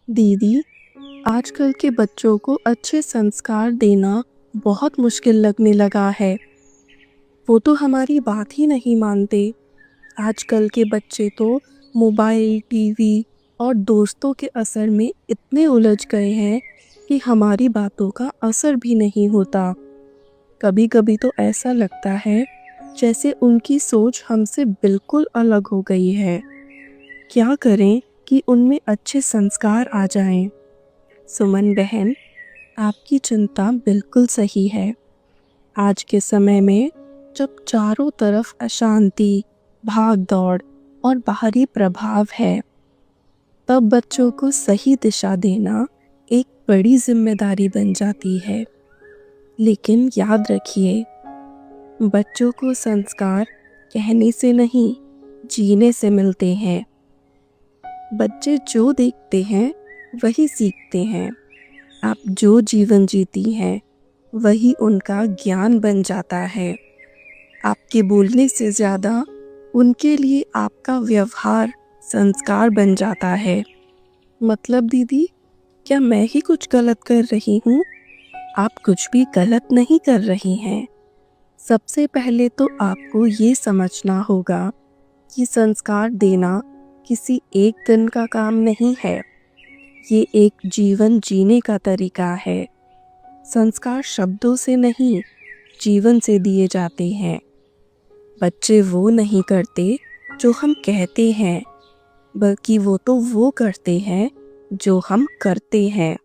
दीदी, आजकल के बच्चों को अच्छे संस्कार देना बहुत मुश्किल लगने लगा है। वो तो हमारी बात ही नहीं मानते। आजकल के बच्चे तो मोबाइल, टीवी और दोस्तों के असर में इतने उलझ गए हैं कि हमारी बातों का असर भी नहीं होता। कभी-कभी तो ऐसा लगता है जैसे उनकी सोच हमसे बिल्कुल अलग हो गई है। क्या करें कि उनमें अच्छे संस्कार आ जाएं? सुमन बहन, आपकी चिंता बिल्कुल सही है। आज के समय में जब चारों तरफ अशांति, भाग-दौड़ और बाहरी प्रभाव है, तब बच्चों को सही दिशा देना एक बड़ी जिम्मेदारी बन जाती है। लेकिन याद रखिए, बच्चों को संस्कार कहने से नहीं, जीने से मिलते हैं। बच्चे जो देखते हैं, वही सीखते हैं। आप जो जीवन जीती हैं, वही उनका ज्ञान बन जाता है। आपके बोलने से ज़्यादा उनके लिए आपका व्यवहार संस्कार बन जाता है। मतलब दीदी, क्या मैं ही कुछ गलत कर रही हूँ? आप कुछ भी गलत नहीं कर रही हैं। सबसे पहले तो आपको ये समझना होगा कि संस्कार देना किसी एक दिन का काम नहीं है। ये एक जीवन जीने का तरीका है। संस्कार शब्दों से नहीं, जीवन से दिए जाते हैं। बच्चे वो नहीं करते जो हम कहते हैं, बल्कि वो करते हैं जो हम करते हैं।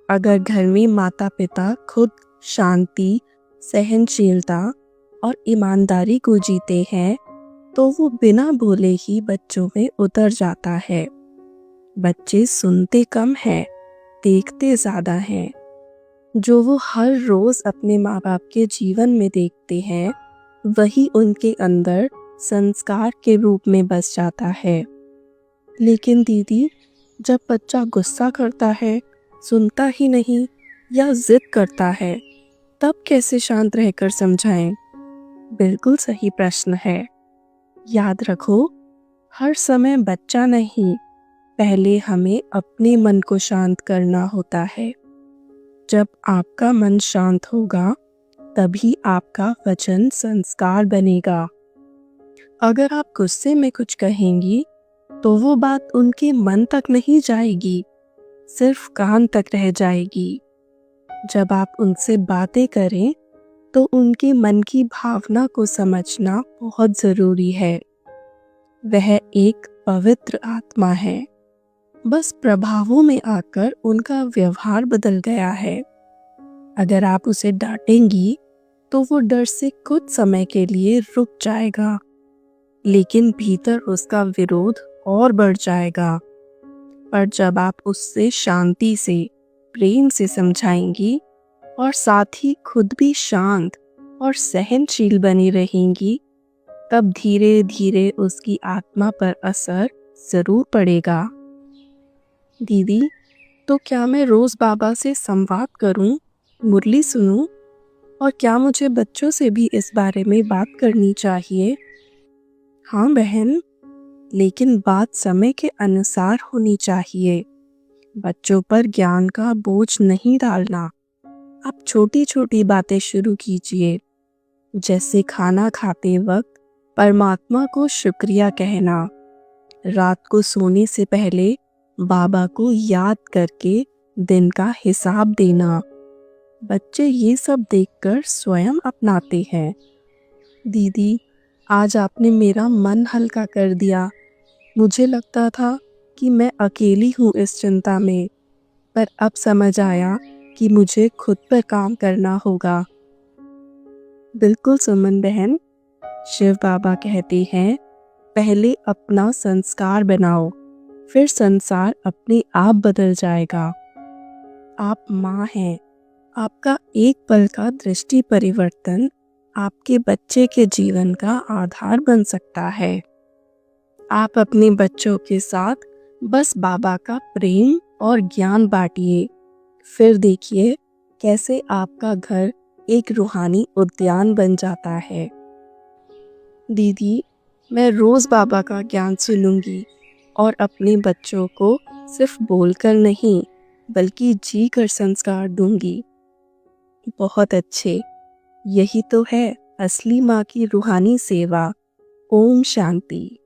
अगर घर में माता-पिता खुद शांति, सहनशीलता और ईमानदारी को जीते हैं, तो वो बिना बोले ही बच्चों में उतर जाता है। बच्चे सुनते कम हैं, देखते ज़्यादा हैं। जो वो हर रोज़ अपने माँ बाप के जीवन में देखते हैं, वही उनके अंदर संस्कार के रूप में बस जाता है। लेकिन दीदी, जब बच्चा गुस्सा करता है, सुनता ही नहीं या जिद करता है, तब कैसे शांत रहकर समझाएं? बिल्कुल सही प्रश्न है। याद रखो, हर समय बच्चा नहीं, पहले हमें अपने मन को शांत करना होता है। जब आपका मन शांत होगा, तभी आपका वचन संस्कार बनेगा। अगर आप गुस्से में कुछ कहेंगी, तो वो बात उनके मन तक नहीं जाएगी, सिर्फ कान तक रह जाएगी। जब आप उनसे बातें करें, तो उनके मन की भावना को समझना बहुत ज़रूरी है। वह एक पवित्र आत्मा है, बस प्रभावों में आकर उनका व्यवहार बदल गया है। अगर आप उसे डांटेंगी, तो वो डर से कुछ समय के लिए रुक जाएगा, लेकिन भीतर उसका विरोध और बढ़ जाएगा। पर जब आप उससे शांति से, प्रेम से समझाएंगी और साथ ही खुद भी शांत और सहनशील बनी रहेंगी, तब धीरे धीरे उसकी आत्मा पर असर जरूर पड़ेगा। दीदी, तो क्या मैं रोज बाबा से संवाद करूं, मुरली सुनूं, और क्या मुझे बच्चों से भी इस बारे में बात करनी चाहिए? हाँ बहन, लेकिन बात समय के अनुसार होनी चाहिए। बच्चों पर ज्ञान का बोझ नहीं डालना। आप छोटी छोटी बातें शुरू कीजिए, जैसे खाना खाते वक्त परमात्मा को शुक्रिया कहना, रात को सोने से पहले बाबा को याद करके दिन का हिसाब देना। बच्चे ये सब देखकर स्वयं अपनाते हैं। दीदी, आज आपने मेरा मन हल्का कर दिया। मुझे लगता था कि मैं अकेली हूँ इस चिंता में, पर अब समझ आया कि मुझे खुद पर काम करना होगा। बिल्कुल सुमन बहन, शिव बाबा कहते हैं, पहले अपना संस्कार बनाओ, फिर संसार अपने आप बदल जाएगा। आप माँ हैं, आपका एक पल का दृष्टि परिवर्तन आपके बच्चे के जीवन का आधार बन सकता है। आप अपने बच्चों के साथ बस बाबा का प्रेम और ज्ञान बांटिए, फिर देखिए कैसे आपका घर एक रूहानी उद्यान बन जाता है। दीदी, मैं रोज बाबा का ज्ञान सुनूंगी और अपने बच्चों को सिर्फ बोलकर नहीं बल्कि जी कर संस्कार दूंगी। बहुत अच्छे। यही तो है असली माँ की रूहानी सेवा। ओम शांति।